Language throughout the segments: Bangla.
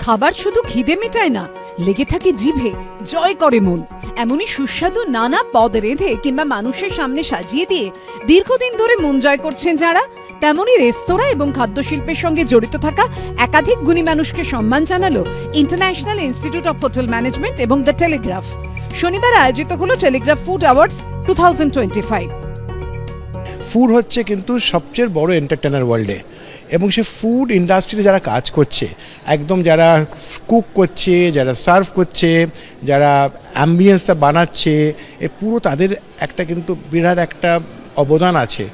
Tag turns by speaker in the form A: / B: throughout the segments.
A: খাবার শুধু খিদে মেটায় না, লেগে থাকে জিভে, জয় করে মন। এমনই সুস্বাদু নানা পদ রেঁধে কিংবা মানুষের সামনে সাজিয়ে দিয়ে দীর্ঘদিন ধরে মন জয় করছেন যারা, তেমনই রেস্তোরাঁ এবং খাদ্যশিল্পের সঙ্গে জড়িত থাকা একাধিক গুণী মানুষকে সম্মান জানালো international institute of hotel management এবং দ্য টেলিগ্রাফ। শনিবার আয়োজিত হলো টেলিগ্রাফ ফুড অ্যাওয়ার্ডস 2025।
B: ফুড হচ্ছে কিন্তু সবচেয়ে বড় এন্টারটেইনার ওয়ার্ল্ডে, এবং সে ফুড ইন্ডাস্ট্রিতে যারা কাজ করছে, একদম যারা কুক করছে, যারা সার্ভ করছে, যারা অ্যাম্বিয়েন্সটা বানাচ্ছে, এ পুরো তাদের একটা কিন্তু বিরাট একটা অবদান আছে,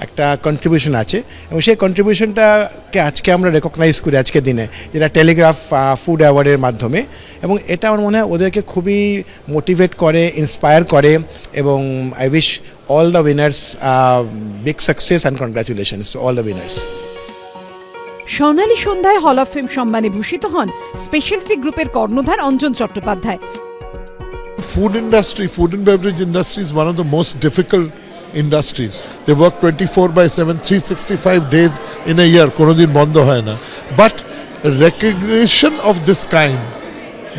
B: একটা কন্ট্রিবিউশন আছে, এবং সেই কন্ট্রিবিউশনটাকে আজকে আমরা রেকগনাইজ করি আজকের দিনে, যেটা টেলিগ্রাফ ফুড অ্যাওয়ার্ডের মাধ্যমে। এবং এটা আমার মনে হয় ওদেরকে খুবই মোটিভেট করে, ইন্সপায়ার করে, এবং I wish all the winners big success and congratulations to all the winners.
A: স্বর্ণালী সন্ধ্যায় হল অফ ফেম সম্মানে ভূষিত হন স্পেশালিটি গ্রুপের কর্ণধার Anjan Chattopadhyay.
C: Food and beverage industry is one of the most difficult industries. They work 24/7, 365 days in a year, kono din bondo hoy na. But recognition of this kind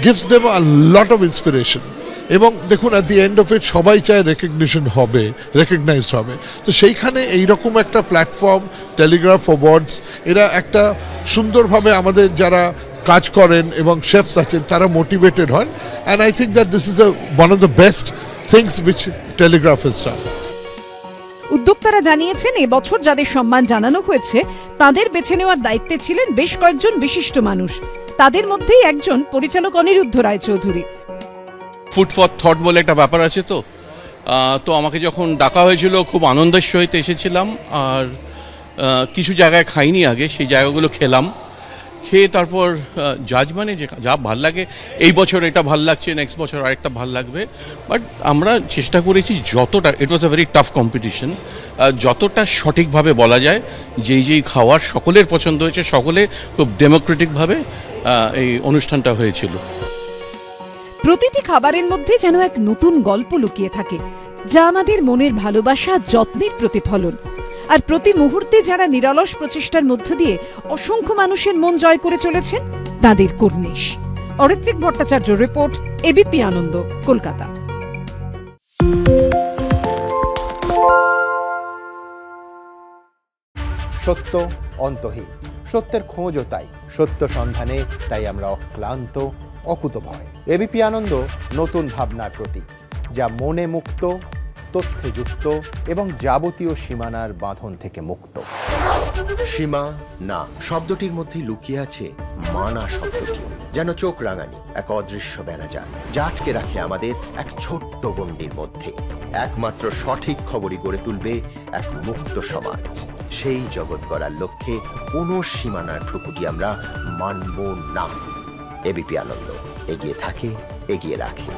C: gives them a lot of inspiration. এবং দেখুন, at the end of it সবাই চায় রেকগনিশন হবে, রেকগনাইজড হবে। তো সেইখানে এইরকম একটা প্ল্যাটফর্ম, টেলিগ্রাফ অ্যাওয়ার্ডস, এরা একটা সুন্দরভাবে আমাদের যারা কাজ করেন এবং শেফস আছেন তারা মোটিভেটেড হন। And I think that this is one of the best things which Telegraph has done.
A: উদ্যোক্তারা জানিয়েছেন, এবছর যাদের সম্মান জানানো হয়েছে তাদের বেছে নেওয়ার দায়িত্বে ছিলেন বেশ কয়েকজন বিশিষ্ট মানুষ। তাদের মধ্যেই একজন পরিচালক Aniruddha Roychowdhury.
D: Food for thought বলে একটা ব্যাপার আছে, তো আমাকে যখন ডাকা হয়েছিল খুব আনন্দের সহিত এসেছিলাম। আর কিছু জায়গায় খাইনি আগে, সেই জায়গাগুলো খেলাম, খেয়ে তারপর জাজ মানে যে যা ভাল লাগে, এই বছর এটা ভাল লাগছে, নেক্সট বছর আরেকটা ভাল লাগবে। বাট আমরা চেষ্টা করেছি যতটা, ইট ওয়াজ আ ভেরি টাফ কম্পিটিশন, যতটা সঠিকভাবে বলা যায় যেই খাওয়ার সকলের পছন্দ হয়েছে, সকলে খুব ডেমোক্রেটিকভাবে এই অনুষ্ঠানটা হয়েছিল।
A: প্রতিটি খাবারের মধ্যে যেন এক নতুন গল্প লুকিয়ে থাকে, যা আমাদের মনের ভালোবাসা, যত্নের প্রতিফলন। আর প্রতি মুহূর্তে যারা নিরলস প্রচেষ্টার মধ্য দিয়ে অসংখ্য মানুষের মন জয় করে চলেছেন, তাদের কর্নিশ। Aritrik Bhattacharya report, ABP Ananda, Kolkata.
E: সত্য অন্তহীন, সত্যের খোঁজও তাই, সত্য সন্ধানে তাই আমরা অক্লান্ত, অকুতভয়। এবিপি আনন্দ নতুন ভাবনার প্রতীক, যা মনে মুক্ত, তথ্যে যুক্ত এবং যাবতীয় সীমানার বাঁধন থেকে মুক্ত।
F: সীমা না শব্দটির মধ্যে লুকিয়ে আছে মানা শব্দটি, যেন চোখ রাঙানি এক অদৃশ্য বেড়াজাল, যা আটকে রাখে আমাদের এক ছোট্ট গণ্ডির মধ্যে। একমাত্র সঠিক খবরই গড়ে তুলবে এক মুক্ত সমাজ। সেই জগৎ গড়ার লক্ষ্যে কোনো সীমানার ঠুকুটি আমরা মানব না। এবিপি আনন্দ এগিয়ে থাকে, এগিয়ে রাখে।